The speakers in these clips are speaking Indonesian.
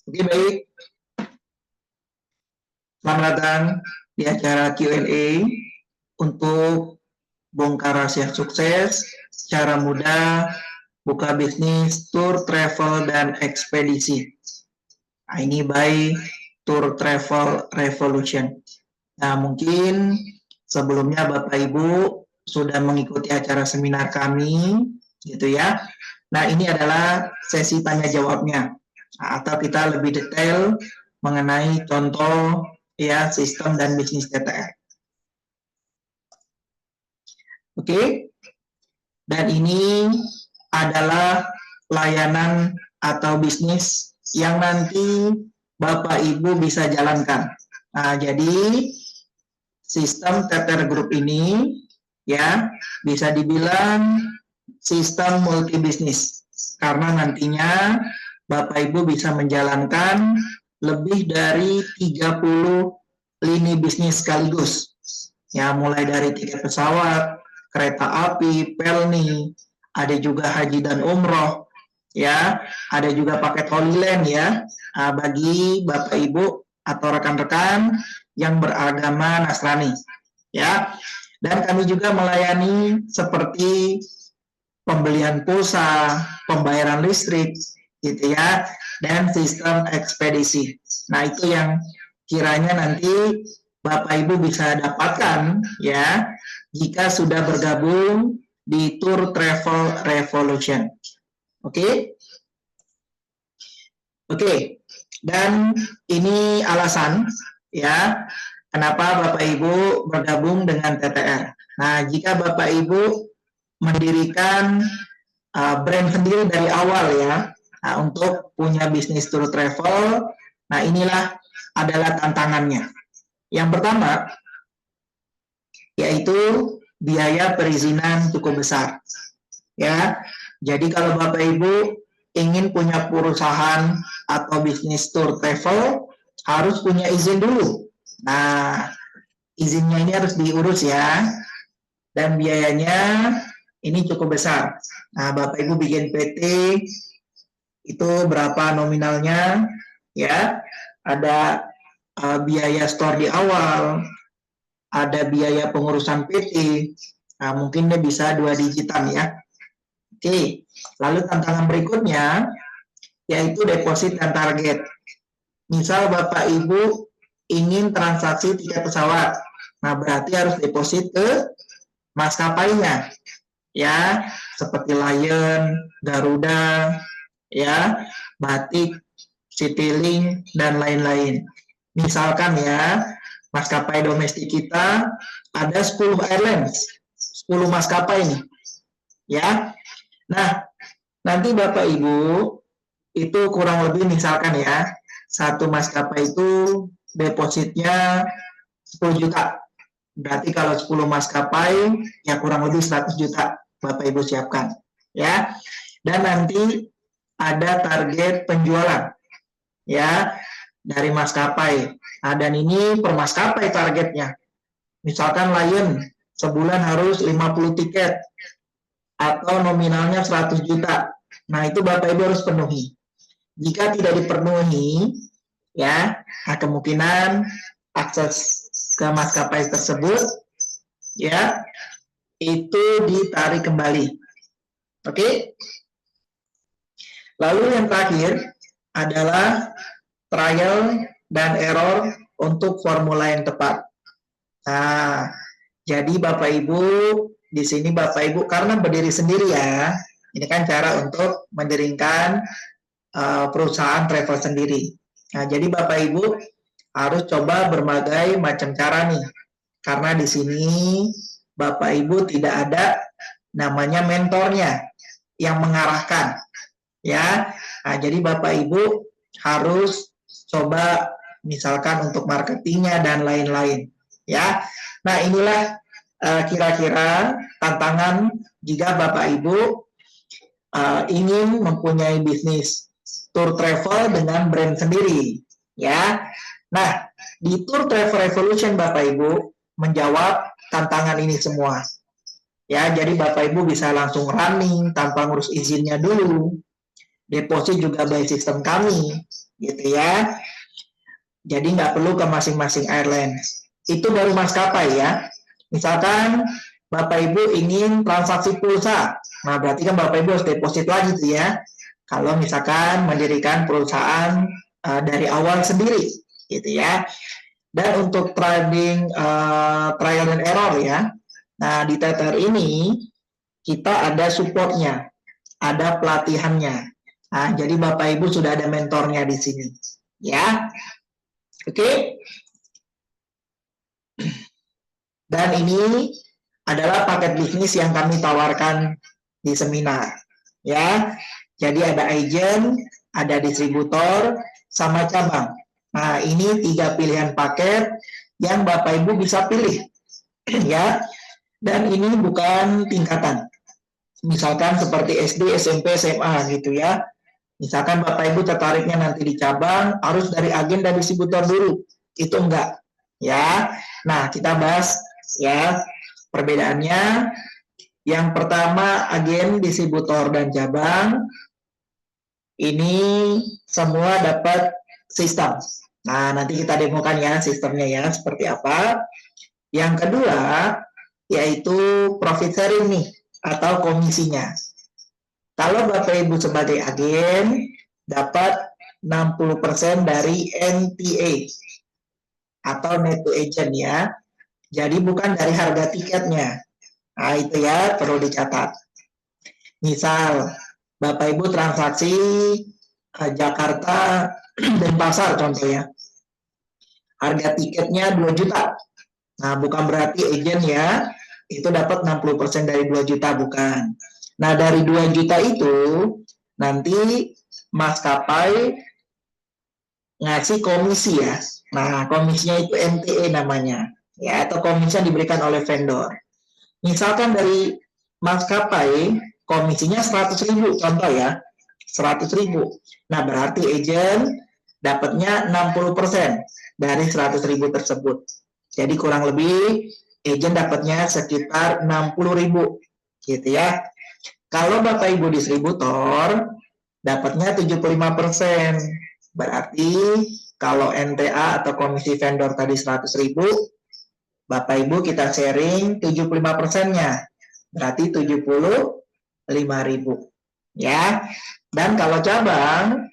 Oke, baik. Selamat datang di acara Q&A untuk bongkar rahasia sukses, cara mudah buka bisnis tour, travel, dan ekspedisi. Nah, ini by Tour Travel Revolution. Nah, mungkin sebelumnya Bapak Ibu sudah mengikuti acara seminar kami, gitu ya. Nah, ini adalah sesi tanya jawabnya. Nah, atau kita lebih detail mengenai contoh ya sistem dan bisnis TTR. Oke. Dan ini adalah layanan atau bisnis yang nanti Bapak Ibu bisa jalankan. Nah, jadi sistem TTR Group ini ya bisa dibilang sistem multi bisnis karena nantinya Bapak Ibu bisa menjalankan lebih dari 30 lini bisnis sekaligus. Ya, mulai dari tiket pesawat, kereta api, pelni, ada juga haji dan umroh, ya, ada juga paket Holy Land ya, bagi Bapak Ibu atau rekan-rekan yang beragama Nasrani, ya. Dan kami juga melayani seperti pembelian pulsa, pembayaran listrik, gitu ya, dan sistem ekspedisi. Nah, itu yang kiranya nanti Bapak Ibu bisa dapatkan ya jika sudah bergabung di Tour Travel Revolution. Oke? Oke. Dan ini alasan ya kenapa Bapak Ibu bergabung dengan TTR. Nah, jika Bapak Ibu mendirikan brand sendiri dari awal ya, nah, untuk punya bisnis tour travel, nah inilah adalah tantangannya. Yang pertama, yaitu biaya perizinan cukup besar. Ya, jadi kalau Bapak Ibu ingin punya perusahaan atau bisnis tour travel, harus punya izin dulu. Nah, izinnya ini harus diurus ya, dan biayanya ini cukup besar. Nah, Bapak Ibu bikin PT, itu berapa nominalnya, ya, ada biaya store di awal, ada biaya pengurusan PT, nah, mungkin dia bisa 2 digitan ya. Oke, lalu tantangan berikutnya yaitu deposit dan target. Misal Bapak Ibu ingin transaksi tiket pesawat, nah berarti harus deposit ke maskapainya, ya, seperti Lion, Garuda, ya, Batik, Citylink, dan lain-lain. Misalkan ya, maskapai domestik kita ada 10 airlines, 10 maskapai nih, ya. Nah, nanti Bapak Ibu itu kurang lebih misalkan ya, satu maskapai itu depositnya 10 juta. Berarti kalau 10 maskapai ya kurang lebih 100 juta Bapak Ibu siapkan, ya. Dan nanti ada target penjualan ya dari maskapai. Nah, dan ini per maskapai targetnya. Misalkan Lion sebulan harus 50 tiket atau nominalnya 100 juta. Nah, itu Bapak Ibu harus penuhi. Jika tidak dipenuhi, ya, nah kemungkinan akses ke maskapai tersebut ya itu ditarik kembali. Oke? Lalu yang terakhir adalah trial dan error untuk formula yang tepat. Nah, jadi Bapak Ibu di sini Bapak Ibu karena berdiri sendiri ya, ini kan cara untuk mendirikan perusahaan travel sendiri. Nah, jadi Bapak Ibu harus coba berbagai macam cara nih, karena di sini Bapak Ibu tidak ada namanya mentornya yang mengarahkan, ya. Nah, jadi Bapak Ibu harus coba misalkan untuk marketingnya dan lain-lain, ya. Nah, inilah kira-kira tantangan jika Bapak Ibu ingin mempunyai bisnis tour travel dengan brand sendiri, ya. Nah, di Tour Travel Revolution Bapak Ibu menjawab tantangan ini semua. Ya, jadi Bapak Ibu bisa langsung running tanpa ngurus izinnya dulu. Deposit juga by sistem kami. gitu ya. Jadi nggak perlu ke masing-masing airline. Itu baru maskapai ya. Misalkan Bapak Ibu ingin transaksi pulsa, nah berarti kan Bapak Ibu harus deposit lagi tuh ya. Kalau misalkan mendirikan perusahaan dari awal sendiri, gitu ya. Dan untuk trading trial and error ya, nah di Tether ini kita ada supportnya, ada pelatihannya. Nah, jadi Bapak Ibu sudah ada mentornya di sini, ya. Oke. Dan ini adalah paket bisnis yang kami tawarkan di seminar, ya. Jadi ada agent, ada distributor, sama cabang. Nah, ini 3 pilihan paket yang Bapak Ibu bisa pilih, ya. Dan ini bukan tingkatan. Misalkan seperti SD, SMP, SMA gitu ya. Misalkan Bapak Ibu tertariknya nanti di cabang, harus dari agen dan distributor dulu. Itu enggak, ya. Nah, kita bahas ya perbedaannya. Yang pertama, agen, distributor, dan cabang. Ini semua dapat sistem. Nah, nanti kita demokan ya sistemnya ya, seperti apa. Yang kedua, yaitu profit sharing nih, atau komisinya. Kalau Bapak Ibu sebagai agen, dapat 60% dari NTA, atau net to agent ya. Jadi bukan dari harga tiketnya. Nah, itu ya perlu dicatat. Misal, Bapak Ibu transaksi Jakarta Denpasar contohnya. Harga tiketnya 2 juta. Nah, bukan berarti agen ya, itu dapat 60% dari 2 juta, bukan. Nah, dari 2 juta itu, nanti maskapai ngasih komisi ya. Nah, komisinya itu MTE namanya, ya, atau komisi yang diberikan oleh vendor. Misalkan dari maskapai, komisinya 100.000, contoh ya, 100.000. Nah, berarti agent dapatnya 60% dari 100.000 tersebut. Jadi kurang lebih agent dapatnya sekitar 60.000, gitu ya. Kalau Bapak Ibu distributor, dapatnya 75%. Berarti kalau NTA atau komisi vendor tadi 100.000, Bapak Ibu kita sharing 75%-nya. Berarti 75.000. Ya. Dan kalau cabang,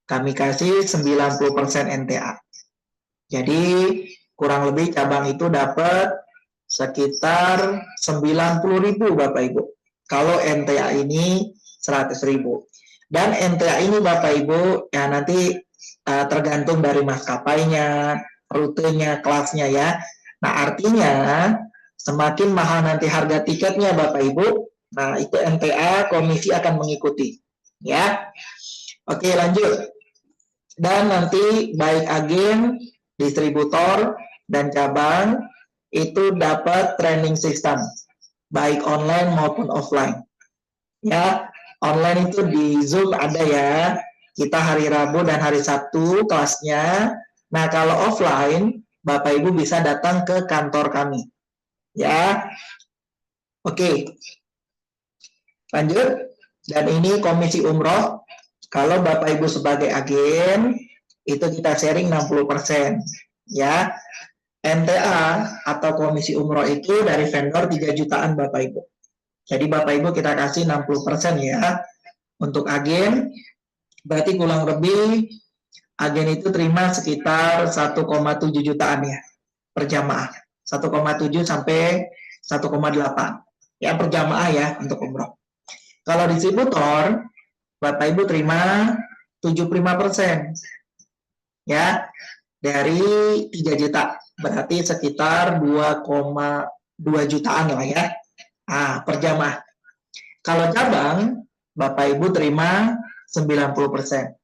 kami kasih 90% NTA. Jadi kurang lebih cabang itu dapat sekitar 90.000 Bapak Ibu. Kalau NTA ini 100.000. Dan NTA ini Bapak Ibu ya nanti tergantung dari maskapainya, rutenya, kelasnya ya. Nah, artinya semakin mahal nanti harga tiketnya Bapak Ibu, nah itu NTA komisi akan mengikuti. Ya. Oke, lanjut. Dan nanti baik agen, distributor, dan cabang itu dapat training system, baik online maupun offline. Ya, online itu di Zoom ada ya. Kita hari Rabu dan hari Sabtu kelasnya. Nah, kalau offline, Bapak Ibu bisa datang ke kantor kami. Ya. Oke. Lanjut. Dan ini komisi umroh. Kalau Bapak Ibu sebagai agen, itu kita sharing 60%. Ya. NTA atau komisi umroh itu dari vendor 3 jutaan Bapak Ibu. Jadi Bapak Ibu kita kasih 60% ya. Untuk agen, berarti kurang lebih agen itu terima sekitar 1,7 jutaan ya per jamaah. 1,7 sampai 1,8 ya per jamaah ya untuk umroh. Kalau distributor, Bapak Ibu terima 75% ya dari 3 juta. Berarti sekitar 2,2 jutaan lah ya. Per jamaah. Kalau cabang, Bapak Ibu terima 90%.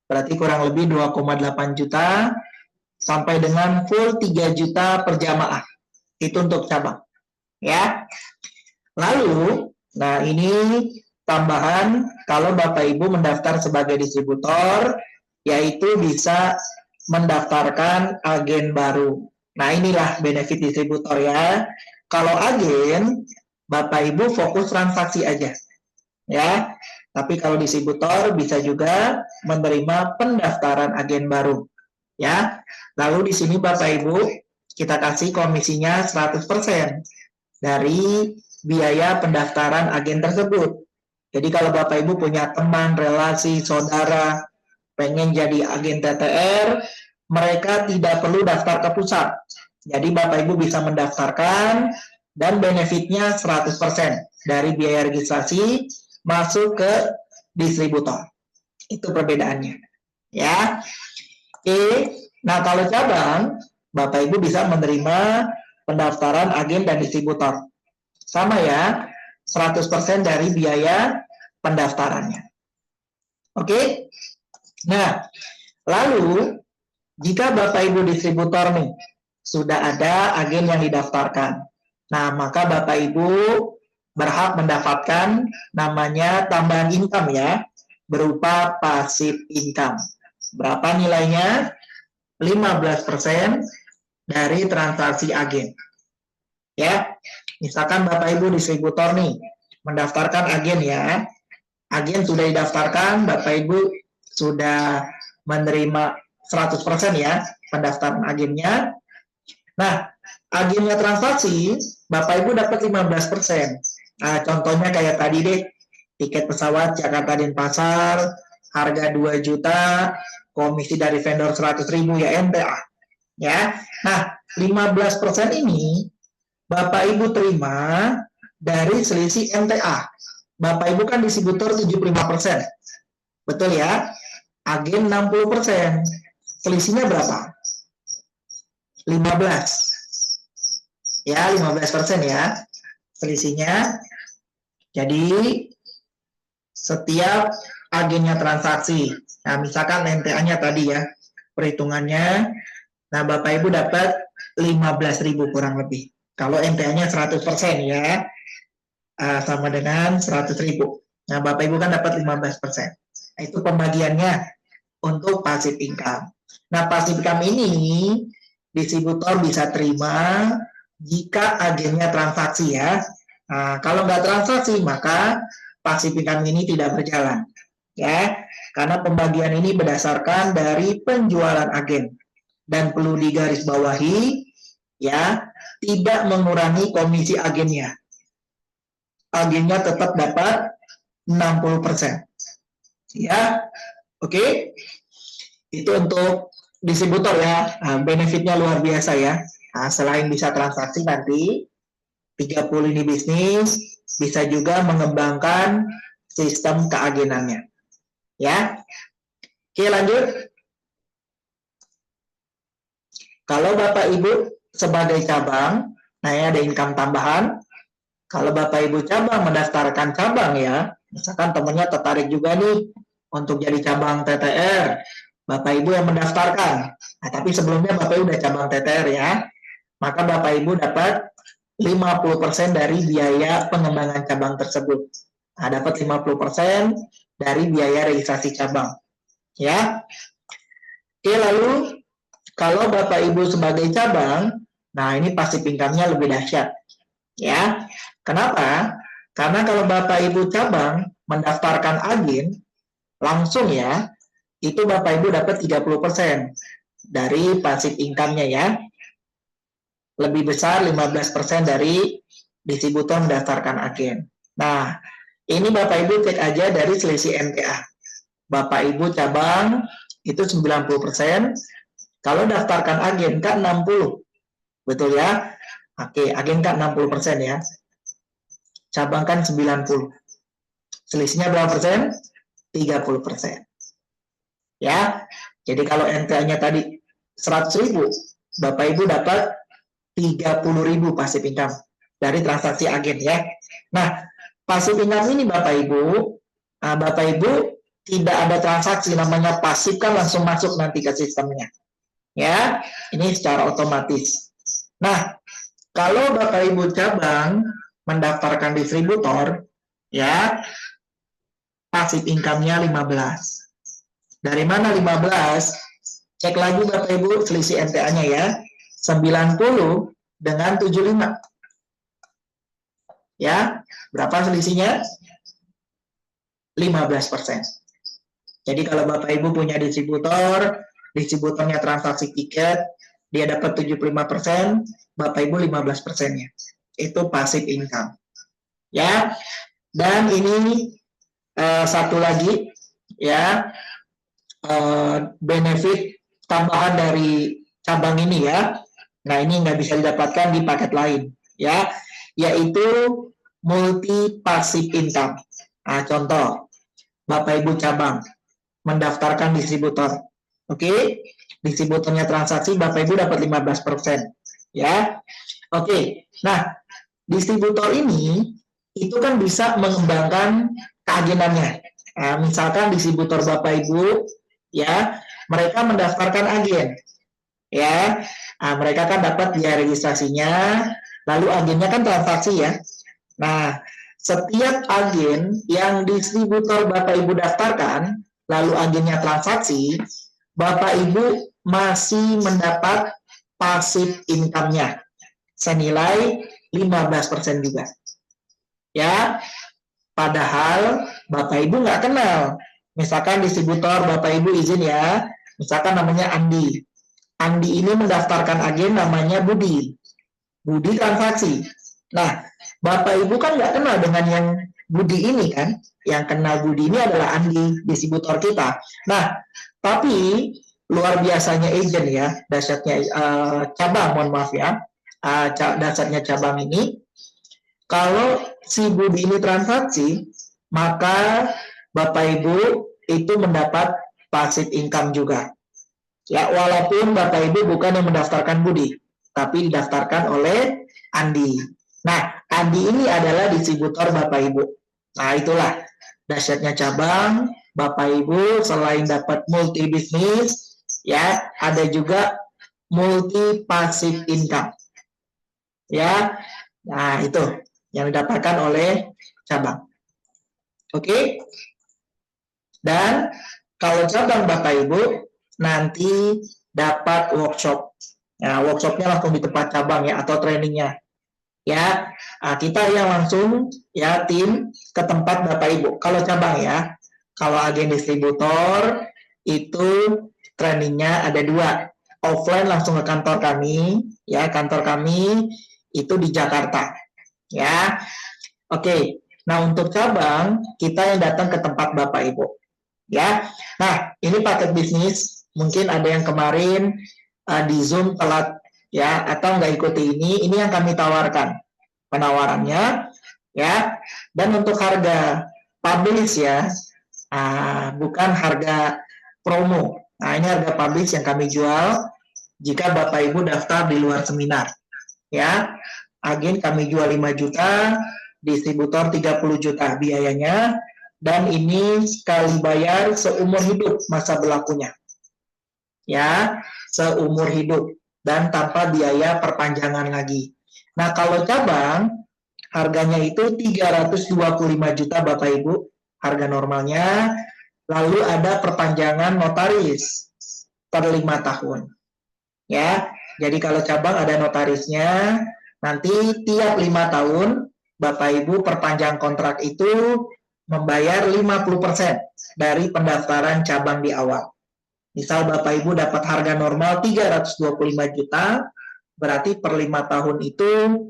Berarti kurang lebih 2,8 juta sampai dengan full 3 juta per jamaah. Itu untuk cabang. Ya. Lalu, nah ini tambahan kalau Bapak Ibu mendaftar sebagai distributor, yaitu bisa mendaftarkan agen baru. Nah, inilah benefit distributor ya. Kalau agen, Bapak Ibu fokus transaksi aja. Ya. Tapi kalau distributor bisa juga menerima pendaftaran agen baru. Ya. Lalu di sini Bapak Ibu kita kasih komisinya 100% dari biaya pendaftaran agen tersebut. Jadi kalau Bapak Ibu punya teman, relasi, saudara pengen jadi agen TTR, mereka tidak perlu daftar ke pusat. Jadi Bapak Ibu bisa mendaftarkan dan benefitnya 100% dari biaya registrasi masuk ke distributor. Itu perbedaannya. Ya. Oke. Nah, kalau cabang, Bapak Ibu bisa menerima pendaftaran agen dan distributor. Sama ya, 100% dari biaya pendaftarannya. Oke. Nah, lalu jika Bapak Ibu distributor nih sudah ada agen yang didaftarkan. Nah, maka Bapak Ibu berhak mendapatkan namanya tambahan income ya, berupa passive income. Berapa nilainya? 15% dari transaksi agen. Ya, misalkan Bapak Ibu distributor nih mendaftarkan agen ya. Agen sudah didaftarkan, Bapak Ibu sudah menerima 100% ya pendaftaran agennya. Nah, agennya transaksi, Bapak Ibu dapat 15%. Nah, contohnya kayak tadi deh, tiket pesawat Jakarta Denpasar, harga 2 juta, komisi dari vendor 100.000 ya MTA. Ya. Nah, 15% ini Bapak Ibu terima dari selisih MTA. Bapak Ibu kan distributor 75%. Betul ya? Agen 60%. Selisihnya berapa? 15. Ya, 15% ya. Selisihnya. Jadi setiap agennya transaksi. Nah, misalkan MTA-nya tadi ya, perhitungannya. Nah, Bapak Ibu dapat 15.000 kurang lebih. Kalau MTA-nya 100% ya, sama dengan 100.000. Nah, Bapak Ibu kan dapat 15%. Nah, itu pembagiannya untuk passive income. Nah, passive income ini distributor bisa terima jika agennya transaksi ya. Nah, kalau nggak transaksi, maka passive income ini tidak berjalan. Ya, karena pembagian ini berdasarkan dari penjualan agen. Dan perlu digarisbawahi, ya, tidak mengurangi komisi agennya. Agennya tetap dapat 60%. Ya, oke. Itu untuk distributor ya. Nah, benefitnya luar biasa ya. Nah, selain bisa transaksi nanti 30 ini bisnis bisa juga mengembangkan sistem keagenannya. Ya. Oke, lanjut. Kalau Bapak Ibu sebagai cabang, nah ya ada income tambahan. Kalau Bapak Ibu cabang mendaftarkan cabang ya, misalkan temannya tertarik juga nih untuk jadi cabang TTR, Bapak Ibu yang mendaftarkan. Nah, tapi sebelumnya Bapak Ibu udah cabang TTR ya, maka Bapak Ibu dapat 50% dari biaya pengembangan cabang tersebut. Nah, dapat 50% dari biaya registrasi cabang. Ya. Oke, lalu kalau Bapak Ibu sebagai cabang, nah ini passive income-nya lebih dahsyat. Ya. Kenapa? Karena kalau Bapak Ibu cabang mendaftarkan agen, langsung ya, itu Bapak Ibu dapat 30% dari passive income-nya ya. Lebih besar 15% dari distributor mendaftarkan agen. Nah, ini Bapak Ibu cek aja dari selisih MTA. Bapak Ibu cabang itu 90%, kalau daftarkan agen kan 60%. Betul ya? Oke, agen kan 60% ya. Cabang kan 90%. Selisihnya berapa persen? 30%. Ya. Jadi kalau MTA-nya tadi 100.000, Bapak Ibu dapat 30.000 passive income dari transaksi agen ya. Nah, passive income ini Bapak Ibu tidak ada transaksi, namanya pasif kan langsung masuk nanti ke sistemnya. Ya, ini secara otomatis. Nah, kalau Bapak Ibu cabang mendaftarkan distributor, ya, passive income-nya 15. Dari mana 15? Cek lagi Bapak Ibu selisih MTA-nya ya. 90 dengan 75. Ya, berapa selisihnya? 15%. Jadi kalau Bapak Ibu punya distributor, distributornya transaksi tiket, dia dapat 75%, Bapak Ibu 15%-nya. Itu passive income. Ya. Dan ini satu lagi ya, benefit tambahan dari cabang ini ya. Nah, ini nggak bisa didapatkan di paket lain ya, yaitu multi passive income. Nah, contoh Bapak Ibu cabang mendaftarkan distributor. Oke, distributornya transaksi, Bapak Ibu dapat 15%. Ya. Oke. Nah, distributor ini itu kan bisa mengembangkan keagenannya. Nah, misalkan distributor Bapak Ibu ya, mereka mendaftarkan agen. Ya. Nah, mereka kan dapat biaya registrasinya, lalu agennya kan transaksi ya. Nah, setiap agen yang distributor Bapak Ibu daftarkan, lalu agennya transaksi, Bapak Ibu masih mendapat passive income-nya senilai 15% juga. Ya, padahal Bapak Ibu nggak kenal. Misalkan distributor Bapak Ibu izin ya, misalkan namanya Andi. Andi ini mendaftarkan agen namanya Budi. Budi transaksi. Nah, Bapak Ibu kan nggak kenal dengan yang Budi ini kan. Yang kenal Budi ini adalah Andi, distributor kita. Nah, tapi luar biasanya agent ya, dasarnya cabang, mohon maaf ya, dasarnya cabang ini, kalau si Budi ini transaksi, maka Bapak Ibu itu mendapat passive income juga. Ya, walaupun Bapak Ibu bukan yang mendaftarkan Budi, tapi didaftarkan oleh Andi. Nah, Andi ini adalah distributor Bapak Ibu. Nah, itulah dahsyatnya cabang. Bapak Ibu selain dapat multi bisnis, ya, ada juga multi passive income. Ya, nah itu yang didapatkan oleh cabang. Oke. Dan kalau cabang Bapak Ibu nanti dapat workshop. Nah, workshopnya langsung di tempat cabang ya, atau trainingnya. Ya, kita yang langsung ya tim ke tempat Bapak Ibu. Kalau cabang ya, kalau agen distributor itu trainingnya ada 2. Offline langsung ke kantor kami, ya, kantor kami itu di Jakarta. Ya. Oke. Nah, untuk cabang kita yang datang ke tempat Bapak Ibu. Ya. Nah, ini paket bisnis. Mungkin ada yang kemarin di Zoom telat ya, atau nggak ikuti ini yang kami tawarkan. Penawarannya ya. Dan untuk harga publish ya, bukan harga promo. Nah, ini harga publish yang kami jual jika Bapak Ibu daftar di luar seminar. Ya. Agen kami jual 5 juta, distributor 30 juta biayanya, dan ini sekali bayar seumur hidup masa berlakunya. Ya, seumur hidup dan tanpa biaya perpanjangan lagi. Nah, kalau cabang harganya itu 325 juta Bapak Ibu, harga normalnya, lalu ada perpanjangan notaris per 5 tahun. Ya, jadi kalau cabang ada notarisnya, nanti tiap 5 tahun Bapak Ibu perpanjang kontrak itu membayar 50% dari pendaftaran cabang di awal. Misal Bapak Ibu dapat harga normal 325 juta, berarti per 5 tahun itu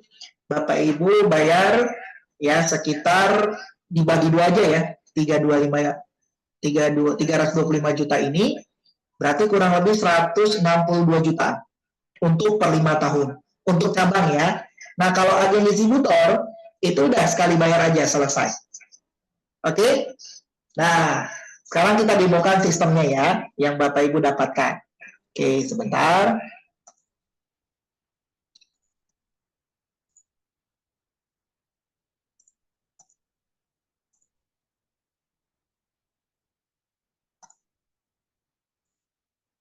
Bapak Ibu bayar ya sekitar dibagi 2 aja ya, 325 juta ini berarti kurang lebih 162 juta untuk per 5 tahun untuk cabang ya. Nah, kalau agen distributor itu udah sekali bayar aja selesai. Oke? Nah, sekarang kita demokan sistemnya ya, yang Bapak Ibu dapatkan. Oke, sebentar.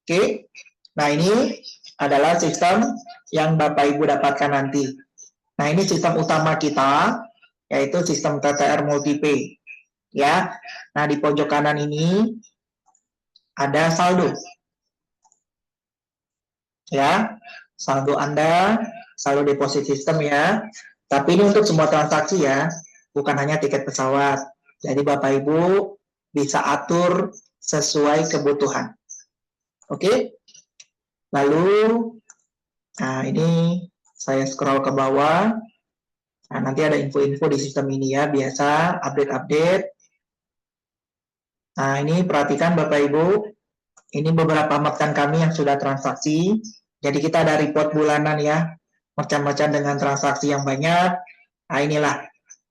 Oke, nah ini adalah sistem yang Bapak Ibu dapatkan nanti. Nah, ini sistem utama kita, yaitu sistem TTR Multipay. Ya, nah di pojok kanan ini ada saldo. Ya, saldo Anda, saldo deposit sistem ya. Tapi ini untuk semua transaksi ya, bukan hanya tiket pesawat. Jadi Bapak Ibu bisa atur sesuai kebutuhan. Oke? Lalu, nah ini saya scroll ke bawah. Nah, nanti ada info-info di sistem ini ya, biasa update-update. Nah, ini perhatikan Bapak Ibu, ini beberapa merchant kami yang sudah transaksi. Jadi kita ada report bulanan ya, merchant-merchant dengan transaksi yang banyak. Nah, inilah.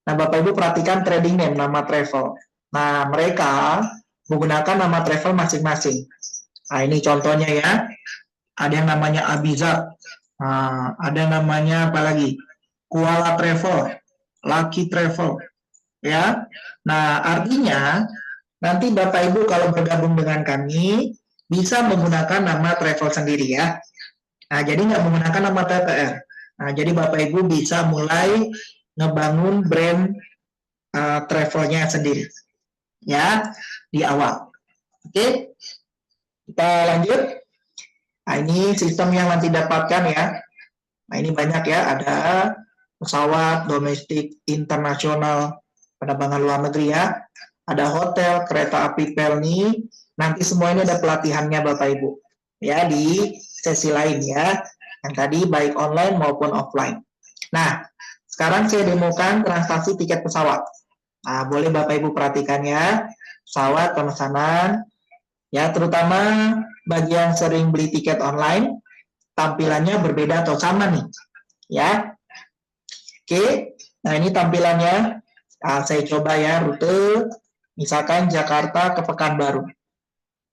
Nah, Bapak Ibu perhatikan trading name, nama travel. Nah, mereka menggunakan nama travel masing-masing. Nah, ini contohnya ya. Ada yang namanya Abiza. Nah, ada namanya apa lagi? Kuala Travel, Lucky Travel. Ya. Nah, artinya nanti Bapak Ibu kalau bergabung dengan kami bisa menggunakan nama travel sendiri ya. Nah, jadi nggak menggunakan nama TTR. Nah, jadi Bapak Ibu bisa mulai ngebangun brand travelnya sendiri ya di awal. Oke, kita lanjut. Nah, ini sistem yang nanti dapatkan ya. Nah, ini banyak ya, ada pesawat domestik, internasional, penerbangan luar negeri ya. Ada hotel, kereta api Pelni. Nanti semua ini ada pelatihannya Bapak Ibu. Ya, di sesi lain ya. Yang tadi baik online maupun offline. Nah, sekarang saya demokan transaksi tiket pesawat. Nah, boleh Bapak Ibu perhatikan ya. Pesawat pemesanan. Ya, terutama bagi yang sering beli tiket online, tampilannya berbeda atau sama nih. Ya. Oke, nah ini tampilannya. Nah, saya coba ya rute, misalkan Jakarta ke Pekanbaru.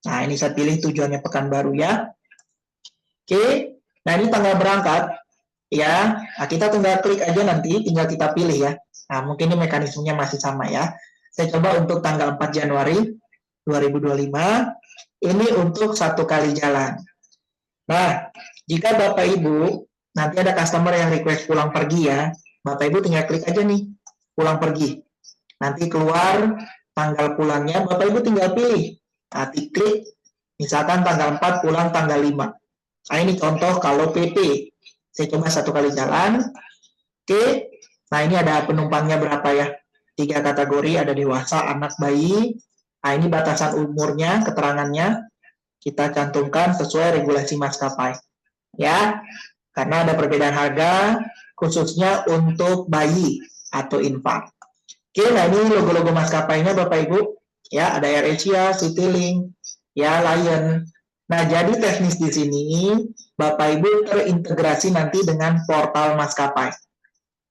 Nah, ini saya pilih tujuannya Pekanbaru ya. Oke, nah ini tanggal berangkat. Ya, nah, kita tinggal klik aja nanti, tinggal kita pilih ya. Nah, mungkin ini mekanismenya masih sama ya. Saya coba untuk tanggal 4 Januari 2025. Ini untuk 1 kali jalan. Nah, jika Bapak Ibu nanti ada customer yang request pulang pergi ya, Bapak Ibu tinggal klik aja nih, pulang pergi. Nanti keluar tanggal pulangnya, Bapak Ibu tinggal pilih. Nanti klik, misalkan tanggal 4 pulang tanggal 5. Nah, ini contoh kalau PP. Saya coba 1 kali jalan. Oke, nah ini ada penumpangnya berapa ya? 3 kategori, ada dewasa, anak, bayi. Nah, ini batasan umurnya, keterangannya kita cantumkan sesuai regulasi maskapai. Ya, karena ada perbedaan harga khususnya untuk bayi atau infant. Oke, nah ini logo-logo maskapainya Bapak Ibu. Ya, ada AirAsia, Citylink, ya Lion. Nah, jadi teknis di sini Bapak Ibu terintegrasi nanti dengan portal maskapai.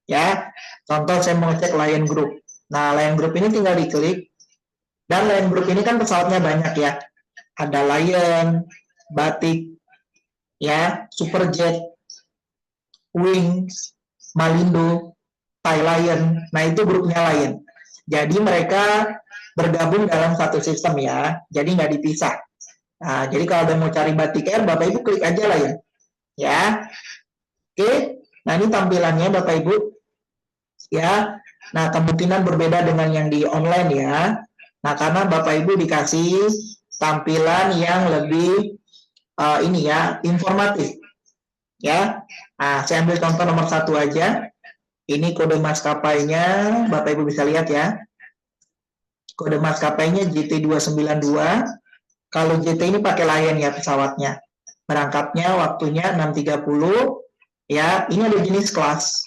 Ya, contoh saya mau cek Lion Group. Nah, Lion Group ini tinggal diklik. Dan Lion Group ini kan pesawatnya banyak ya. Ada Lion, Batik, ya, Superjet, Wings, Malindo, Thai Lion. Nah, itu grupnya Lion. Jadi mereka bergabung dalam satu sistem ya. Jadi nggak dipisah. Nah, jadi kalau ada mau cari Batik Air, Bapak Ibu klik aja Lion. Ya. Oke. Nah, ini tampilannya Bapak Ibu. Ya. Nah, kemungkinan berbeda dengan yang di online ya. Nah, karena Bapak Ibu dikasih tampilan yang lebih ini ya, informatif. Ya. Nah, saya ambil contoh nomor 1 aja. Ini kode maskapainya, Bapak Ibu bisa lihat ya. Kode maskapainya JT292. Kalau JT ini pakai Lion ya pesawatnya. Berangkatnya waktunya 6.30. Ya, ini ada jenis kelas.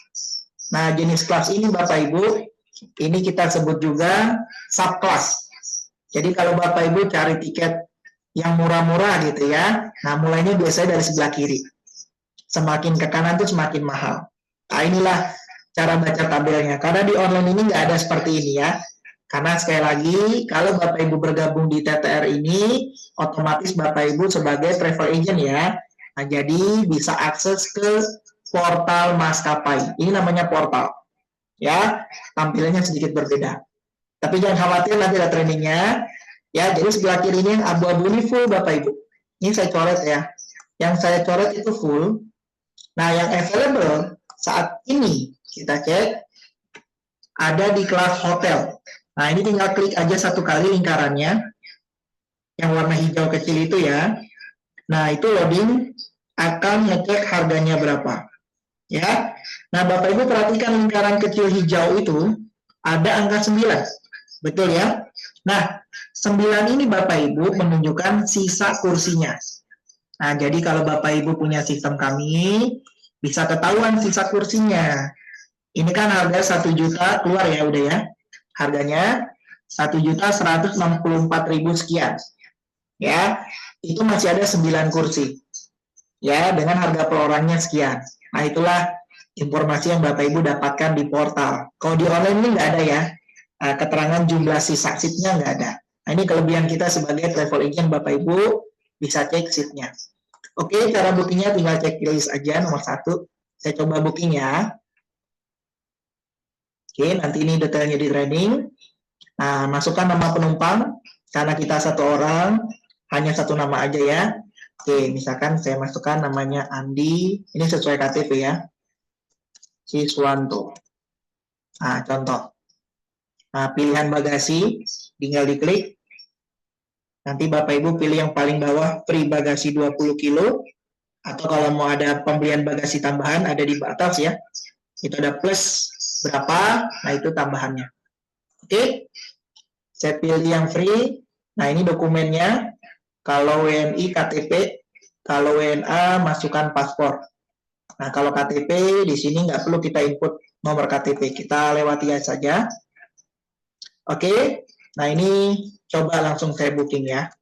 Nah, jenis kelas ini Bapak Ibu, ini kita sebut juga subkelas. Jadi kalau Bapak Ibu cari tiket yang murah-murah gitu ya, nah mulainya biasanya dari sebelah kiri. Semakin ke kanan tuh semakin mahal. Nah, inilah cara baca tabelnya. Karena di online ini nggak ada seperti ini ya. Karena sekali lagi, kalau Bapak Ibu bergabung di TTR ini, otomatis Bapak Ibu sebagai travel agent ya. Nah, jadi bisa akses ke portal maskapai. Ini namanya portal. Ya, tampilannya sedikit berbeda. Tapi jangan khawatir, nanti ada trainingnya. Ya, jadi sebelah kiri ini yang abu-abu ini full Bapak Ibu. Ini saya coret ya. Yang saya coret itu full. Nah, yang available saat ini kita cek ada di kelas hotel. Nah, ini tinggal klik aja 1 kali lingkarannya. Yang warna hijau kecil itu ya. Nah, itu loading akan ngecek harganya berapa. Ya. Nah, Bapak Ibu perhatikan lingkaran kecil hijau itu ada angka 9. Betul ya? Nah, 9 ini Bapak Ibu menunjukkan sisa kursinya. Nah, jadi kalau Bapak Ibu punya sistem kami, bisa ketahuan sisa kursinya. Ini kan harga 1 juta keluar ya, udah ya. Harganya 1.164.000 sekian. Ya, itu masih ada 9 kursi. Ya, dengan harga per orangnya sekian. Nah, itulah informasi yang Bapak Ibu dapatkan di portal. Kalau di online ini nggak ada ya. Keterangan jumlah sisa seatnya nggak ada. Nah, ini kelebihan kita sebagai travel agent Bapak Ibu, bisa cek seatnya. Oke, cara bookingnya tinggal checklist aja nomor 1. Saya coba booking ya. Oke, nanti ini detailnya di training. Nah, masukkan nama penumpang, karena kita 1 orang, hanya 1 nama aja ya. Oke, misalkan saya masukkan namanya Andi, ini sesuai KTP ya. Siswanto. Nah, contoh. Nah, pilihan bagasi, tinggal diklik. Nanti Bapak Ibu pilih yang paling bawah, free bagasi 20 kilo. Atau kalau mau ada pembelian bagasi tambahan, ada di atas ya. Itu ada plus berapa, nah itu tambahannya. Oke, saya pilih yang free. Nah, ini dokumennya. Kalau WNI, KTP. Kalau WNA, masukkan paspor. Nah, kalau KTP, di sini nggak perlu kita input nomor KTP. Kita lewati saja. Oke, nah ini coba langsung saya booking ya.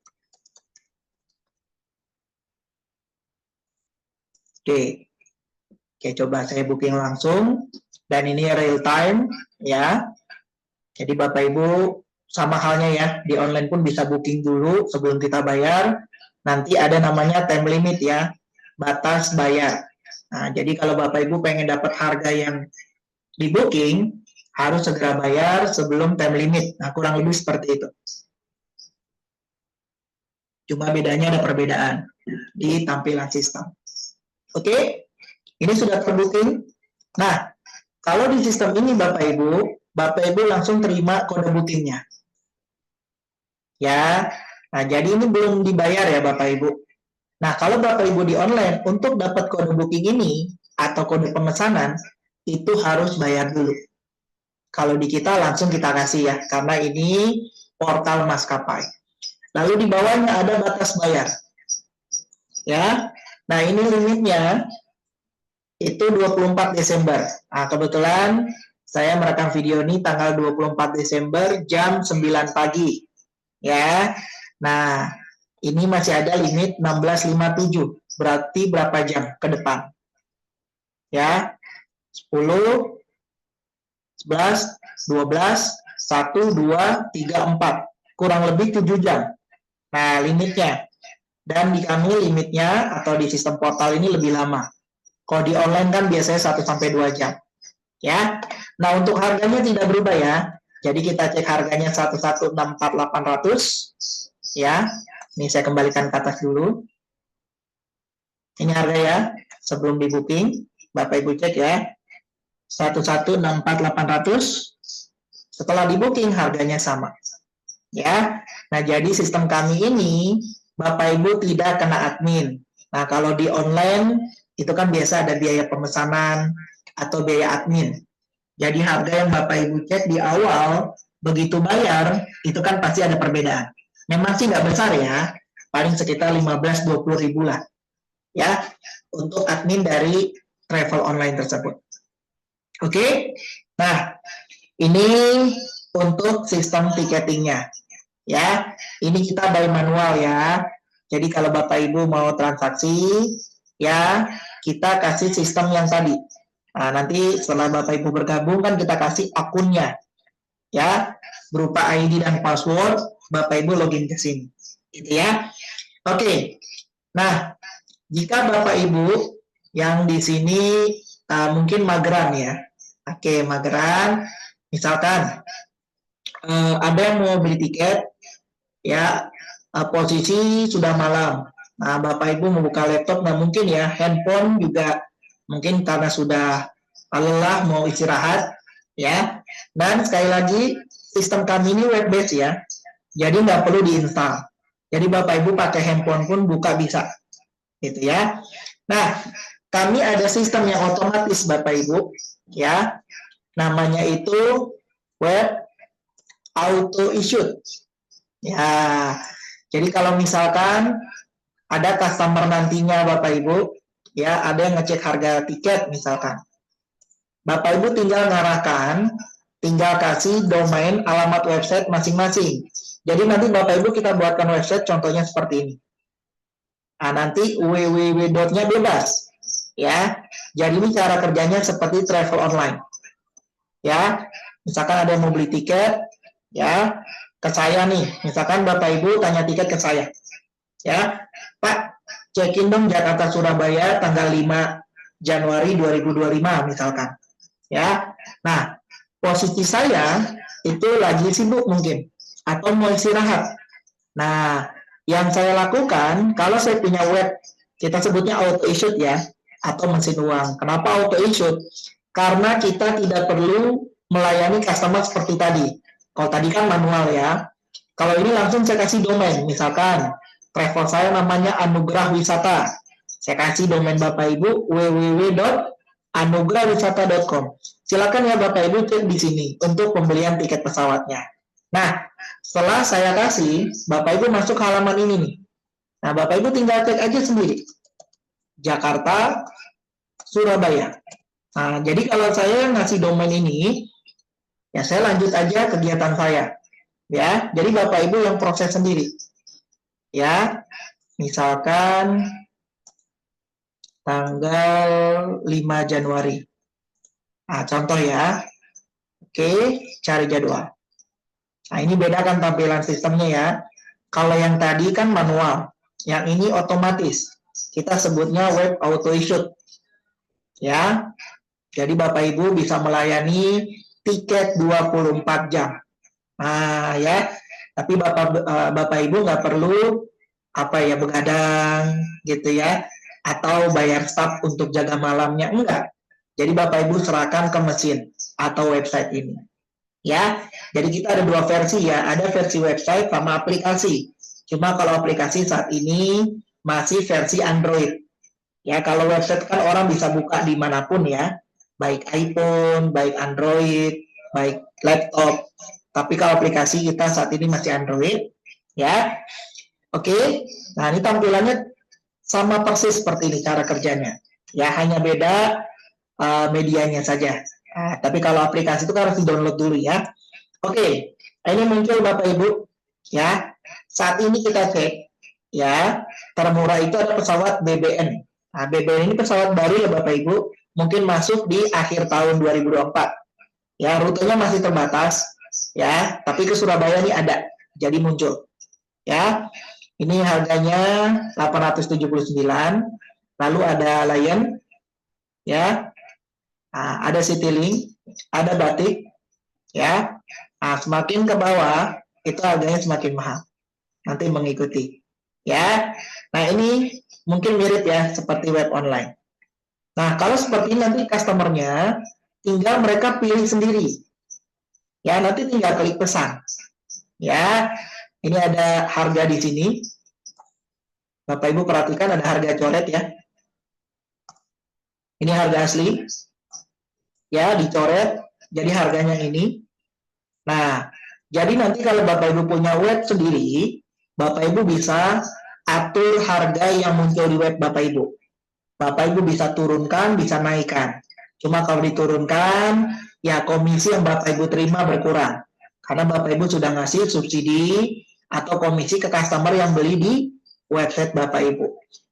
Oke, coba saya booking langsung. Dan ini real time ya. Jadi Bapak Ibu sama halnya ya, di online pun bisa booking dulu sebelum kita bayar. Nanti ada namanya time limit ya, batas bayar. Nah, jadi kalau Bapak Ibu pengen dapat harga yang di booking, harus segera bayar sebelum time limit. Nah, kurang lebih seperti itu. Cuma bedanya ada perbedaan di tampilan sistem. Oke, ini sudah terbooking. Nah, kalau di sistem ini Bapak Ibu langsung terima kode bookingnya. Ya, nah jadi ini belum dibayar ya Bapak Ibu. Nah, kalau Bapak Ibu di online, untuk dapat kode booking ini, atau kode pemesanan, itu harus bayar dulu. Kalau di kita langsung kita kasih ya, karena ini portal maskapai. Lalu di bawahnya ada batas bayar. Ya, nah ini limitnya itu 24 Desember. Nah, kebetulan saya merekam video ini tanggal 24 Desember jam 9 pagi. Ya, nah ini masih ada limit 16.57. Berarti berapa jam ke depan? Ya, 10, 11, 12, 1, 2, 3, 4. Kurang lebih 7 jam. Nah, limitnya. Dan di kami limitnya atau di sistem portal ini lebih lama. Kalau di online kan biasanya 1-2 jam. Ya. Nah, untuk harganya tidak berubah ya. Jadi kita cek harganya 1.164.800. Ya. Ini saya kembalikan ke atas dulu. Ini harga ya, sebelum di booking. Bapak Ibu cek ya. 1.164.800. Setelah di booking harganya sama. Ya. Nah, jadi sistem kami ini Bapak Ibu tidak kena admin. Nah, kalau di online itu kan biasa ada biaya pemesanan atau biaya admin. Jadi harga yang Bapak Ibu cek di awal, begitu bayar, itu kan pasti ada perbedaan. Memang sih nggak besar ya, paling sekitar 15-20 ribu lah. Ya, untuk admin dari travel online tersebut. Oke, nah ini untuk sistem tiketingnya. Ya, ini kita by manual ya. Jadi kalau Bapak Ibu mau transaksi, ya kita kasih sistem yang tadi. Nah, nanti setelah Bapak Ibu bergabung kan kita kasih akunnya. Ya, berupa ID dan password, Bapak Ibu login ke sini. Gitu ya. Oke. Nah, jika Bapak Ibu yang di sini mungkin mageran ya. Oke, mageran. Misalkan ada yang mau beli tiket, ya posisi sudah malam. Nah, Bapak Ibu membuka laptop, nah mungkin ya handphone juga mungkin karena sudah lelah mau istirahat, ya. Dan sekali lagi sistem kami ini web based ya, jadi nggak perlu diinstal. Jadi Bapak Ibu pakai handphone pun buka bisa, gitu ya. Nah, kami ada sistem yang otomatis Bapak Ibu, ya. Namanya itu web auto issued. Ya, jadi kalau misalkan ada customer nantinya Bapak Ibu, ya ada yang ngecek harga tiket misalkan. Bapak Ibu tinggal ngarahkan, tinggal kasih domain alamat website masing-masing. Jadi nanti Bapak Ibu kita buatkan website contohnya seperti ini. Nah, nanti www.nya bebas. Ya. Jadi ini cara kerjanya seperti travel online. Ya. Misalkan ada yang mau beli tiket, ya, ke saya nih. Misalkan Bapak Ibu tanya tiket ke saya. Ya. Pak, check-in dong Jakarta Surabaya tanggal 5 Januari 2025 misalkan. Ya. Nah, posisi saya itu lagi sibuk mungkin atau mau istirahat. Nah, yang saya lakukan kalau saya punya web, kita sebutnya auto issue ya, atau mesin uang. Kenapa auto issue? Karena kita tidak perlu melayani customer seperti tadi. Kalau tadi kan manual ya. Kalau ini langsung saya kasih domain, misalkan travel saya namanya Anugerah Wisata. Saya kasih domain Bapak Ibu www.anugerahwisata.com. Silakan ya Bapak Ibu cek di sini untuk pembelian tiket pesawatnya. Nah, setelah saya kasih, Bapak Ibu masuk halaman ini nih. Nah, Bapak Ibu tinggal cek aja sendiri. Jakarta, Surabaya. Nah, jadi kalau saya ngasih domain ini, ya saya lanjut aja kegiatan saya. Ya, jadi Bapak Ibu yang proses sendiri. Ya, misalkan tanggal 5 Januari. Nah, contoh ya. Oke, cari jadwal. Nah, ini bedakan tampilan sistemnya ya. Kalau yang tadi kan manual, yang ini otomatis. Kita sebutnya web auto issue. Ya. Jadi Bapak Ibu bisa melayani tiket 24 jam. Nah, ya. Tapi Bapak Ibu nggak perlu begadang gitu ya, atau bayar staff untuk jaga malamnya, enggak. Jadi Bapak Ibu serahkan ke mesin atau website ini. Ya, jadi kita ada dua versi ya, ada versi website sama aplikasi. Cuma kalau aplikasi saat ini masih versi Android. Ya, kalau website kan orang bisa buka dimanapun ya, baik iPhone, baik Android, baik laptop. Tapi kalau aplikasi kita saat ini masih Android, ya. Oke, nah ini tampilannya sama persis seperti ini cara kerjanya. Ya, hanya beda medianya saja. Nah, tapi kalau aplikasi itu kan harus di-download dulu ya. Oke, ini muncul Bapak Ibu. Ya, saat ini kita cek. Ya, termurah itu ada pesawat BBN. Nah, BBN ini pesawat baru ya Bapak Ibu. Mungkin masuk di akhir tahun 2024. Ya, rutenya masih terbatas. Ya, tapi ke Surabaya ini ada. Jadi muncul. Ya, ini harganya 879. Lalu ada Lion, ya, ada Citylink, ada Batik, ya. Nah, semakin ke bawah itu harganya semakin mahal. Nanti mengikuti, ya. Nah, ini mungkin mirip ya seperti web online. Nah, kalau seperti ini nanti customernya tinggal mereka pilih sendiri. Ya, nanti tinggal klik pesan. Ya, ini ada harga di sini. Bapak Ibu perhatikan ada harga coret ya. Ini harga asli. Ya, dicoret. Jadi harganya ini. Nah, jadi nanti kalau Bapak Ibu punya web sendiri, Bapak Ibu bisa atur harga yang muncul di web Bapak Ibu. Bapak Ibu bisa turunkan, bisa naikkan. Cuma kalau diturunkan, ya komisi yang Bapak Ibu terima berkurang. Karena Bapak Ibu sudah ngasih subsidi atau komisi ke customer yang beli di website Bapak Ibu.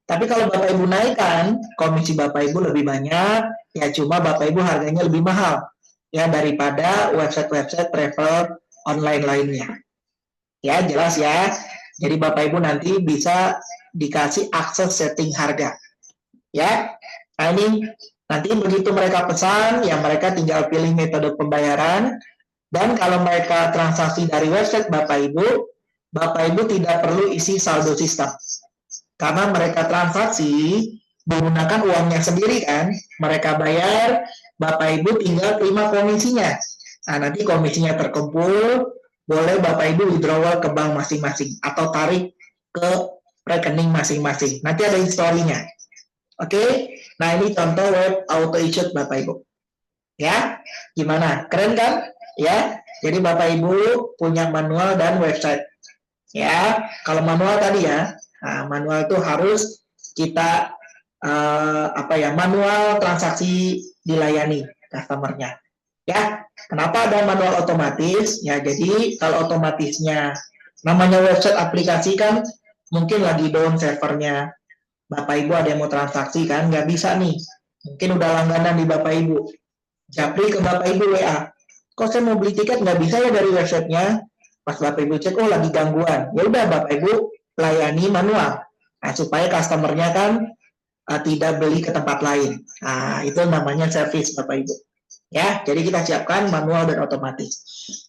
Tapi kalau Bapak Ibu naikkan, komisi Bapak Ibu lebih banyak, ya cuma Bapak Ibu harganya lebih mahal ya daripada website-website travel online lainnya. Ya, jelas ya. Jadi Bapak Ibu nanti bisa dikasih akses setting harga. Ya. Nah, ini nanti begitu mereka pesan, ya mereka tinggal pilih metode pembayaran. Dan kalau mereka transaksi dari website Bapak Ibu tidak perlu isi saldo sistem. Karena mereka transaksi menggunakan uangnya sendiri kan. Mereka bayar, Bapak Ibu tinggal terima komisinya. Nah, nanti komisinya terkumpul, boleh Bapak Ibu withdrawal ke bank masing-masing atau tarik ke rekening masing-masing. Nanti ada historinya. Oke, nah ini contoh web auto issue Bapak Ibu. Ya, gimana? Keren kan? Ya, jadi Bapak Ibu punya manual dan website. Ya, kalau manual tadi ya, nah, manual itu harus kita manual transaksi dilayani customernya. Ya, kenapa ada manual otomatis? Ya, jadi kalau otomatisnya namanya website aplikasi kan mungkin lagi down servernya. Bapak Ibu ada yang mau transaksi kan, nggak bisa nih. Mungkin udah langganan di Bapak Ibu. Japri ke Bapak Ibu WA. Kok saya mau beli tiket nggak bisa ya dari websitenya? Pas Bapak Ibu cek, oh lagi gangguan. Ya udah Bapak Ibu layani manual. Nah, supaya customernya kan tidak beli ke tempat lain. Nah, itu namanya service Bapak Ibu. Ya, jadi kita siapkan manual dan otomatis.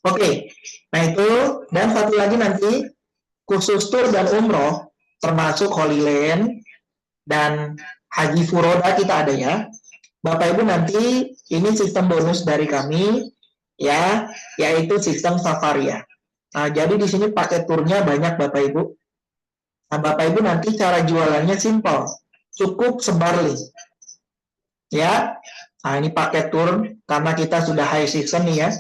Oke, nah itu, dan satu lagi nanti, khusus tur dan umroh, termasuk Holy Land dan Haji Furoda kita ada ya. Bapak Ibu nanti ini sistem bonus dari kami ya, yaitu sistem Safaria. Nah, jadi di sini paket turnya banyak Bapak Ibu. Nah, Bapak Ibu nanti cara jualannya simpel, cukup sebar link. Ya, nah ini paket tur karena kita sudah high season nih ya.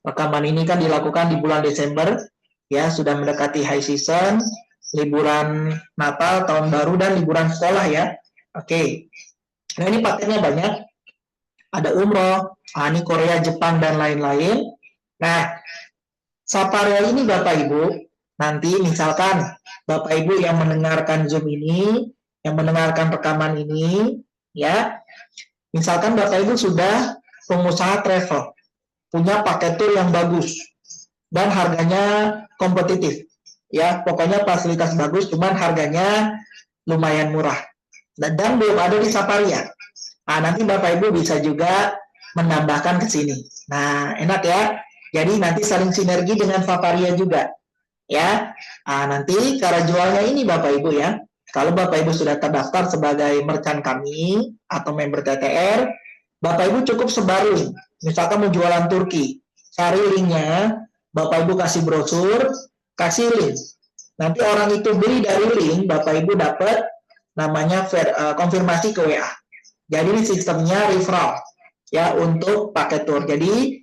Rekaman ini kan dilakukan di bulan Desember, ya sudah mendekati high season, liburan Natal, Tahun Baru dan liburan sekolah ya. Oke, nah ini paketnya banyak. Ada umroh, ini Korea, Jepang, dan lain-lain. Nah, Saparia ini Bapak Ibu, nanti misalkan Bapak Ibu yang mendengarkan Zoom ini, yang mendengarkan rekaman ini, ya, misalkan Bapak Ibu sudah pengusaha travel, punya paket tour yang bagus, dan harganya kompetitif. Ya, pokoknya fasilitas bagus, cuman harganya lumayan murah. Dan belum ada di Saparia. Nah, nanti Bapak Ibu bisa juga menambahkan ke sini. Nah, enak ya. Jadi nanti saling sinergi dengan Saparia juga. Ya. Nah, nanti cara jualnya ini Bapak Ibu ya. Kalau Bapak Ibu sudah terdaftar sebagai merchant kami atau member TTR, Bapak Ibu cukup sebar link. Misalkan mau jualan Turki, cari linknya, Bapak Ibu kasih brosur, kasih link. Nanti orang itu beli dari link, Bapak Ibu dapat namanya konfirmasi ke WA. Jadi ini sistemnya referral ya untuk paket tour. Jadi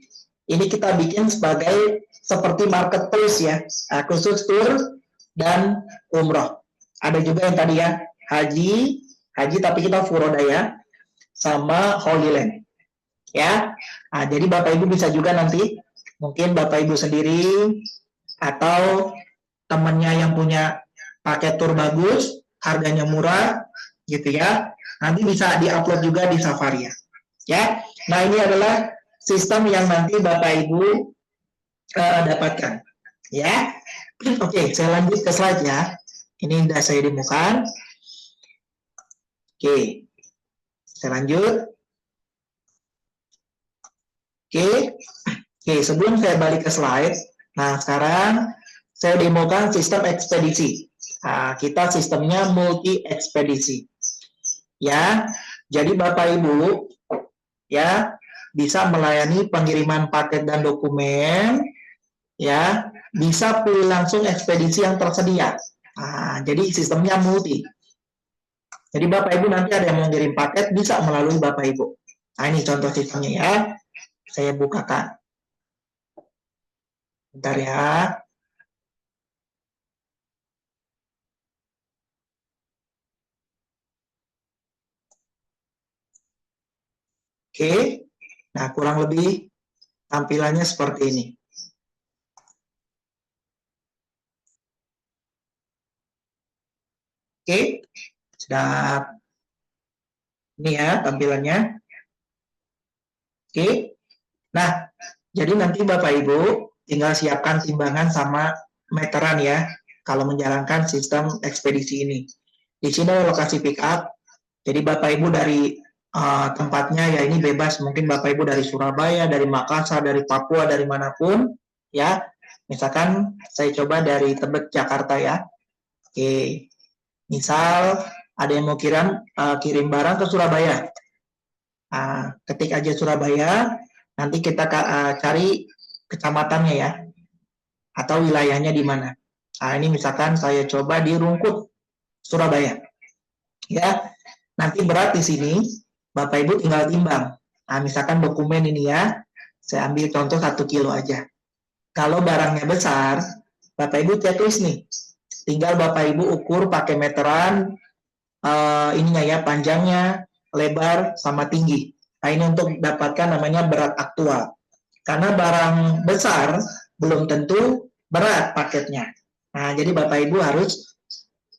ini kita bikin sebagai seperti marketplace ya, khusus tour dan umroh. Ada juga yang tadi ya haji tapi kita furoda ya, sama Holy Land ya. Nah, jadi Bapak Ibu bisa juga nanti mungkin Bapak Ibu sendiri atau temannya yang punya paket tour bagus, harganya murah gitu ya. Nanti bisa diupload juga di Safaria. Ya. Nah, ini adalah sistem yang nanti Bapak Ibu dapatkan. Ya. Oke, saya lanjut ke slide ya. Ini sudah saya demokan. Oke. Saya lanjut. Oke, sebelum saya balik ke slide, nah sekarang saya demokan sistem ekspedisi. Nah, kita sistemnya multi ekspedisi. Ya, jadi Bapak Ibu ya bisa melayani pengiriman paket dan dokumen, ya bisa pilih langsung ekspedisi yang tersedia. Nah, jadi sistemnya multi. Jadi Bapak Ibu nanti ada yang mau ngirim paket bisa melalui Bapak Ibu. Nah, ini contoh sistemnya ya. Saya bukakan. Bentar ya. Oke. Nah, kurang lebih tampilannya seperti ini. Oke. Sudah. Ini ya tampilannya. Oke. Nah, jadi nanti Bapak Ibu tinggal siapkan timbangan sama meteran ya kalau menjalankan sistem ekspedisi ini. Di sini lokasi pick up. Jadi Bapak Ibu dari tempatnya ya ini bebas, mungkin Bapak Ibu dari Surabaya, dari Makassar, dari Papua, dari manapun ya. Misalkan saya coba dari Tebet Jakarta ya. Oke. Misal ada yang mau kirim barang ke Surabaya. Ketik aja Surabaya, nanti kita cari kecamatannya ya, atau wilayahnya di mana. Nah, ini misalkan saya coba di Rungkut, Surabaya. Ya, nanti berat di sini, Bapak Ibu tinggal timbang. Nah, misalkan dokumen ini ya, saya ambil contoh 1 kilo aja. Kalau barangnya besar, Bapak Ibu checklist nih. Tinggal Bapak Ibu ukur pakai meteran, ininya ya, panjangnya, lebar, sama tinggi. Nah, ini untuk dapatkan namanya berat aktual. Karena barang besar belum tentu berat paketnya. Nah, jadi Bapak Ibu harus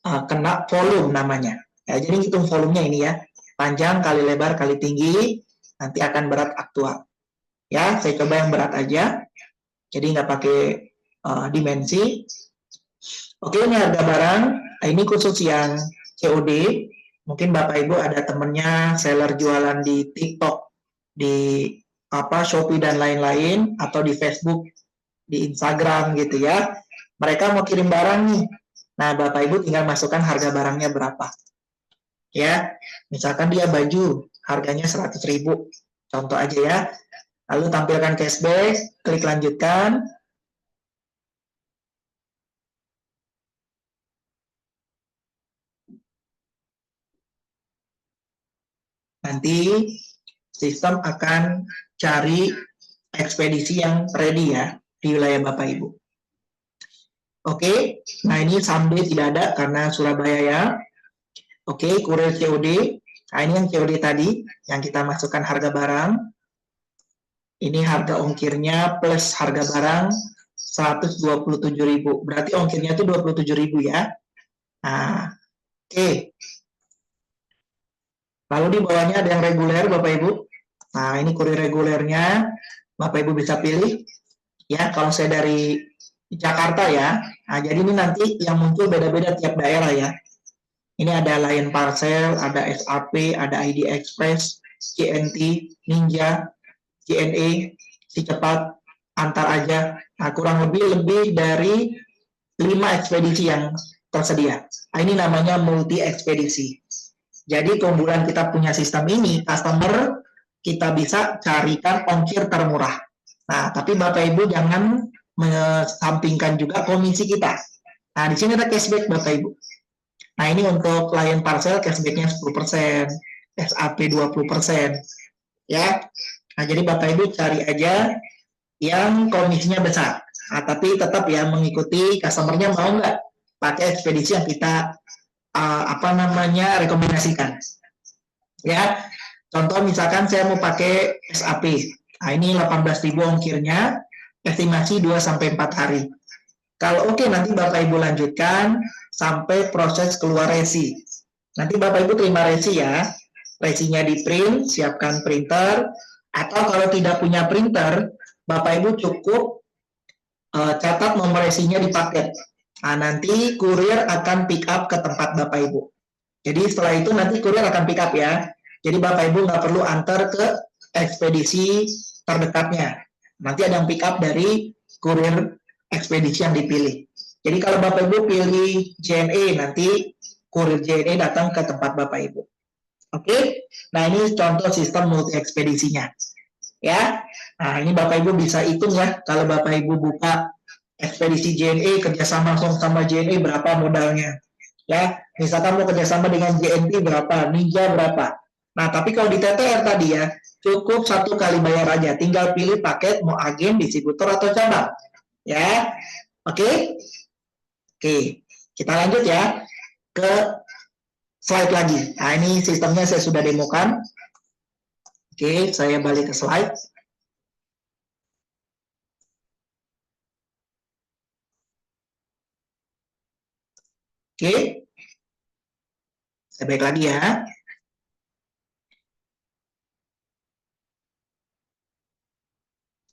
kena volume namanya. Ya, jadi hitung volumenya ini ya. Panjang kali lebar kali tinggi, nanti akan berat aktual. Ya, saya coba yang berat aja. Jadi nggak pakai dimensi. Oke, ini harga barang. Nah, ini khusus yang COD. Mungkin Bapak Ibu ada temennya seller jualan di TikTok, di Shopee dan lain-lain, atau di Facebook, di Instagram gitu ya. Mereka mau kirim barang nih. Nah, Bapak Ibu tinggal masukkan harga barangnya berapa. Ya, misalkan dia baju harganya 100.000. Contoh aja ya. Lalu tampilkan cashback, klik lanjutkan. Nanti sistem akan cari ekspedisi yang ready ya di wilayah Bapak Ibu. Oke, nah ini someday tidak ada karena Surabaya ya. Oke, kurir COD. Nah ini yang COD tadi, yang kita masukkan harga barang. Ini harga ongkirnya plus harga barang 127.000. Berarti ongkirnya itu 27.000 ya. Nah, oke. Lalu di bawahnya ada yang reguler Bapak Ibu. Nah, ini kurir regulernya. Bapak Ibu bisa pilih. Ya, kalau saya dari Jakarta ya. Nah, jadi ini nanti yang muncul beda-beda tiap daerah ya. Ini ada Lion Parcel, ada SAP, ada ID Express, CNT, Ninja, JNE, Si Cepat, Antar Aja. Nah, kurang lebih dari 5 ekspedisi yang tersedia. Nah, ini namanya multi ekspedisi. Jadi keunggulan kita punya sistem ini, customer kita bisa carikan ongkir termurah. Nah, tapi Bapak Ibu jangan mengesampingkan juga komisi kita. Nah, di sini ada cashback Bapak Ibu. Nah, ini untuk Lion Parcel cashbacknya 10%, SAP 20%. Ya. Nah, jadi Bapak Ibu cari aja yang komisinya besar. Nah, tapi tetap ya mengikuti customernya mau nggak pakai ekspedisi yang kita rekomendasikan. Ya. Contoh misalkan saya mau pakai SAP. Nah, ini 18.000 ongkirnya, estimasi 2-4 hari. Kalau oke, nanti Bapak Ibu lanjutkan sampai proses keluar resi. Nanti Bapak Ibu terima resi ya. Resinya di print, siapkan printer, atau kalau tidak punya printer, Bapak Ibu cukup catat nomor resinya di paket. Nah, nanti kurir akan pick up ke tempat Bapak Ibu. Jadi setelah itu nanti kurir akan pick up ya. Jadi Bapak Ibu nggak perlu antar ke ekspedisi terdekatnya. Nanti ada yang pick up dari kurir ekspedisi yang dipilih. Jadi kalau Bapak Ibu pilih JNE, nanti kurir JNE datang ke tempat Bapak Ibu. Oke, nah ini contoh sistem multi ekspedisinya. Ya, nah ini Bapak Ibu bisa hitung ya, kalau Bapak Ibu buka ekspedisi JNE, kerjasama langsung sama JNE berapa modalnya. Ya, misalkan mau kerjasama dengan JNT berapa, Ninja berapa. Nah, tapi kalau di TTR tadi ya, cukup 1 kali bayar aja, tinggal pilih paket mau agen, distributor atau cabang. Ya, oke? Oke, kita lanjut ya ke slide lagi. Nah, ini sistemnya saya sudah demokan. Oke, saya balik ke slide. Oke, saya balik lagi ya.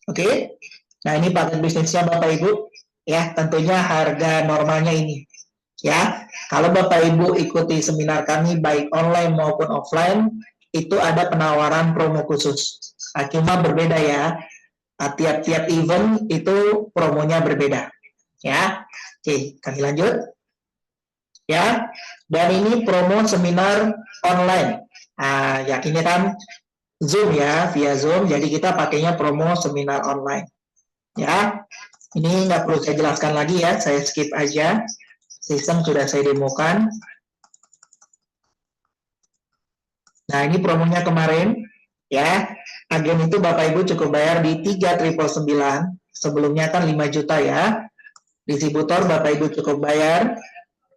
Oke, nah ini paket bisnisnya Bapak Ibu. Ya, tentunya harga normalnya ini. Ya, kalau Bapak Ibu ikuti seminar kami baik online maupun offline, itu ada penawaran promo khusus. Nah, cuma berbeda ya. Tiap-tiap event itu promonya berbeda. Ya, oke, kami lanjut. Ya, dan ini promo seminar online. Nah, yakinnya kan Zoom ya, via Zoom. Jadi kita pakainya promo seminar online. Ya, ini nggak perlu saya jelaskan lagi ya, saya skip aja. Sistem sudah saya demokan. Nah, ini promonya kemarin. Ya, agen itu Bapak Ibu cukup bayar di 3.999. Sebelumnya kan 5 juta ya. Distributor Bapak Ibu cukup bayar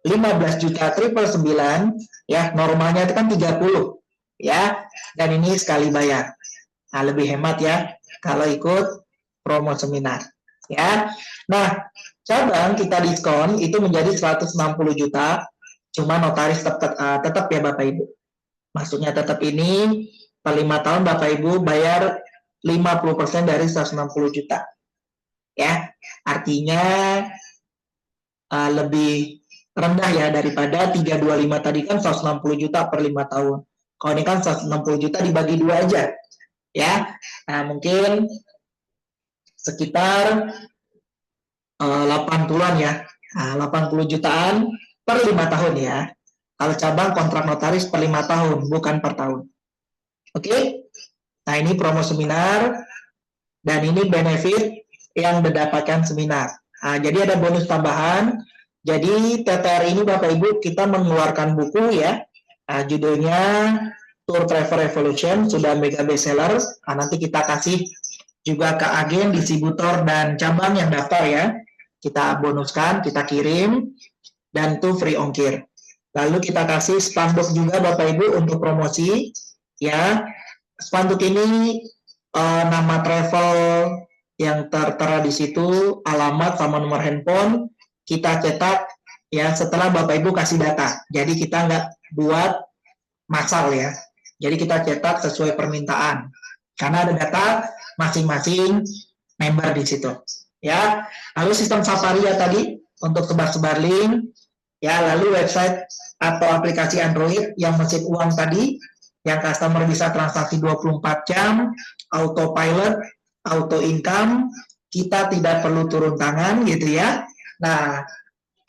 15 juta triple 9, ya, normalnya itu kan 30, ya, dan ini sekali bayar. Nah, lebih hemat ya kalau ikut promo seminar, ya. Nah, cabang kita diskon itu menjadi 160 juta, cuma notaris tetap ya Bapak Ibu. Maksudnya tetap ini per 5 tahun Bapak Ibu bayar 50% dari 160 juta. Ya, artinya lebih rendah ya daripada 325 tadi kan 160 juta per 5 tahun. Kalau ini kan 160 juta dibagi 2 aja. Ya. Nah, mungkin sekitar 80-an ya. Nah, 80 jutaan per 5 tahun ya. Kalau cabang kontrak notaris per 5 tahun, bukan per tahun. Oke? Nah, ini promo seminar dan ini benefit yang mendapatkan seminar. Nah, jadi ada bonus tambahan. Jadi TTR ini Bapak Ibu kita mengeluarkan buku ya. Nah, judulnya Tour Travel Revolution, sudah mega bestseller. Nah, nanti kita kasih juga ke agen, distributor, dan cabang yang daftar ya. Kita bonuskan, kita kirim, dan itu free ongkir. Lalu kita kasih spanduk juga Bapak Ibu untuk promosi ya. Spanduk ini nama travel yang tertera di situ, alamat sama nomor handphone, kita cetak ya setelah Bapak Ibu kasih data. Jadi kita nggak buat massal ya. Jadi kita cetak sesuai permintaan. Karena ada data masing-masing member di situ. Ya. Lalu sistem Safari ya tadi untuk sebar-sebar link. Ya, lalu website atau aplikasi Android yang mesin uang tadi yang customer bisa transaksi 24 jam, autopilot, auto income, kita tidak perlu turun tangan gitu ya. Nah,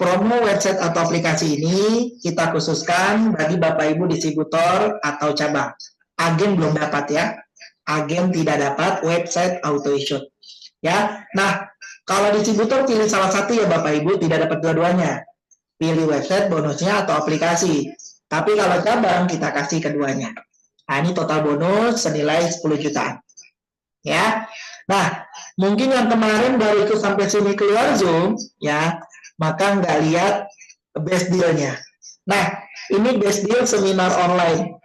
promo website atau aplikasi ini kita khususkan bagi Bapak Ibu distributor atau cabang. Agen belum dapat ya. Agen tidak dapat website auto issue. Ya. Nah, kalau distributor pilih salah satu ya Bapak Ibu, tidak dapat dua-duanya. Pilih website bonusnya atau aplikasi. Tapi kalau cabang kita kasih keduanya. Nah, ini total bonus senilai 10 jutaan. Ya. Nah, mungkin yang kemarin baru ikut sampai sini keluar Zoom, ya, maka nggak lihat best deal-nya. Nah, ini best deal seminar online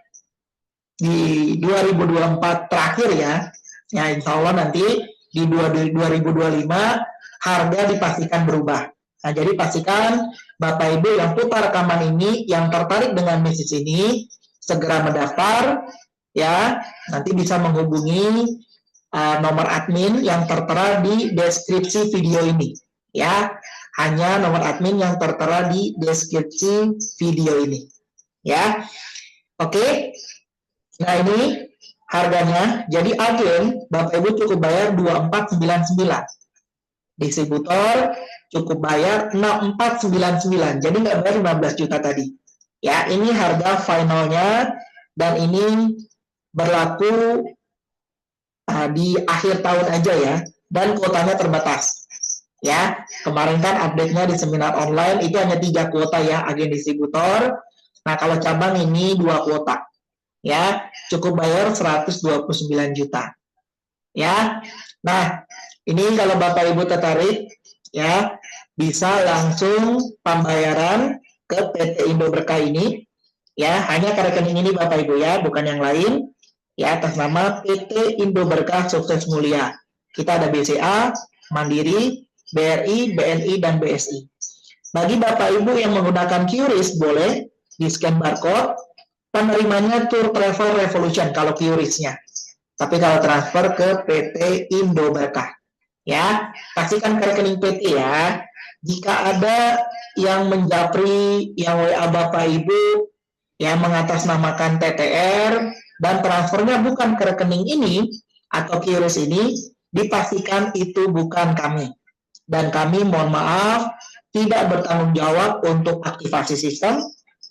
di 2024 terakhir ya. Ya, insya Allah nanti di 2025 harga dipastikan berubah. Nah, jadi pastikan Bapak Ibu yang putar rekaman ini, yang tertarik dengan bisnis ini, segera mendaftar, ya, nanti bisa menghubungi nomor admin yang tertera di deskripsi video ini, ya, hanya nomor admin yang tertera di deskripsi video ini, ya, oke. Nah ini harganya, jadi agen Bapak Ibu cukup bayar 2499. Distributor cukup bayar 6499, jadi nggak bayar 15 juta tadi. Ya, ini harga finalnya dan ini berlaku di akhir tahun aja ya, dan kuotanya terbatas. Ya, kemarin kan update-nya di seminar online itu hanya 3 kuota ya, agen distributor. Nah, kalau cabang ini 2 kuota. Ya, cukup bayar 129 juta. Ya. Nah, ini kalau Bapak Ibu tertarik ya, bisa langsung pembayaran ke PT Indo Berkah ini ya, hanya ke rekening ini Bapak Ibu ya, bukan yang lain ya, atas nama PT Indo Berkah Sukses Mulia. Kita ada BCA, Mandiri, BRI, BNI, dan BSI. Bagi Bapak Ibu yang menggunakan QRIS boleh di scan barcode, penerimanya Tour Travel Revolution kalau QRIS-nya. Tapi kalau transfer ke PT Indo Berkah, ya, kasihkan ke rekening PT ya. Jika ada yang menjapri, yang WA Bapak Ibu, yang mengatasnamakan TTR, dan transfernya bukan ke rekening ini, atau QRIS ini, dipastikan itu bukan kami. Dan kami mohon maaf, tidak bertanggung jawab untuk aktivasi sistem,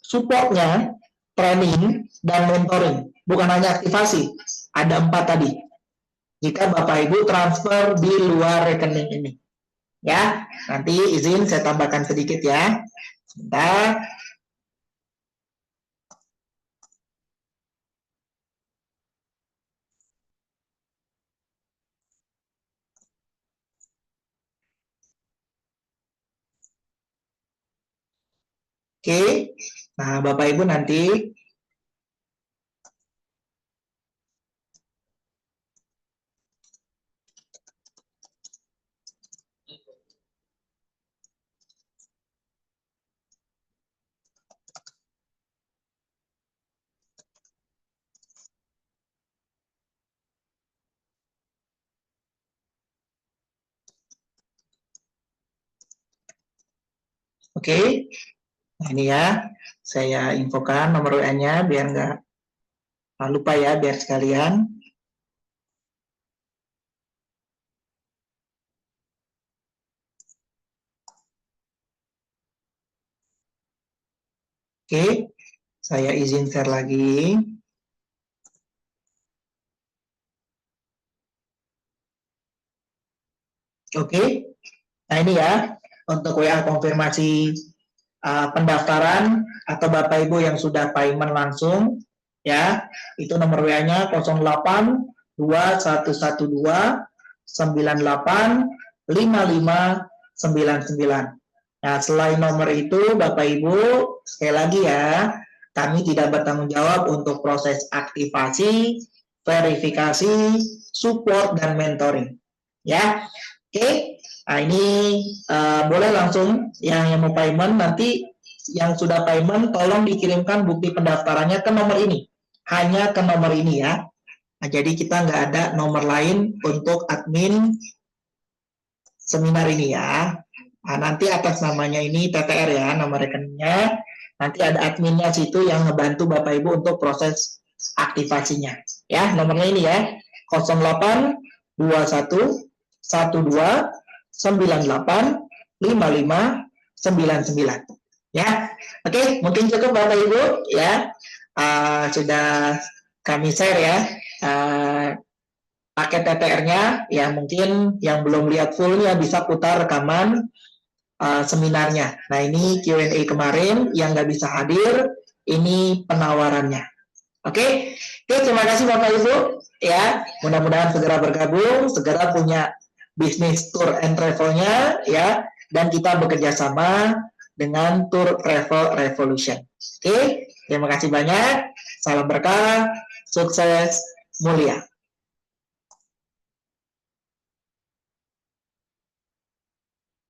supportnya, training, dan mentoring. Bukan hanya aktivasi, ada 4 tadi. Jika Bapak Ibu transfer di luar rekening ini. Ya, nanti izin saya tambahkan sedikit ya. Sebentar. Oke, nah Bapak Ibu nanti oke, nah ini ya, saya infokan nomor WA-nya biar nggak lupa ya, biar sekalian. Oke, saya izin share lagi. Oke, nah ini ya, untuk WA konfirmasi pendaftaran atau Bapak Ibu yang sudah payment langsung, ya, itu nomor WA-nya 08 2112 98 5599. Nah, selain nomor itu, Bapak Ibu, sekali lagi ya, kami tidak bertanggung jawab untuk proses aktivasi, verifikasi, support, dan mentoring. Ya, oke. Nah, ini boleh langsung yang mau payment, nanti yang sudah payment, tolong dikirimkan bukti pendaftarannya ke nomor ini. Hanya ke nomor ini ya. Nah, jadi kita nggak ada nomor lain untuk admin seminar ini ya. Nah, nanti atas namanya ini TTR ya, nomor rekeningnya. Nanti ada adminnya situ yang ngebantu Bapak Ibu untuk proses aktivasinya. Ya, nomornya ini ya. 08 21 12 98 55 99. Ya. Oke, mungkin cukup Bapak Ibu ya. Sudah kami share ya. Paket TTR-nya, ya mungkin yang belum lihat fullnya bisa putar rekaman seminarnya. Nah, ini Q&A kemarin yang nggak bisa hadir, ini penawarannya. Oke, terima kasih Bapak Ibu. Ya, mudah-mudahan segera bergabung, segera punya bisnis tour and travelnya, ya, dan kita bekerja sama dengan Tour Travel Revolution. Oke, terima kasih banyak. Salam berkah, sukses, mulia.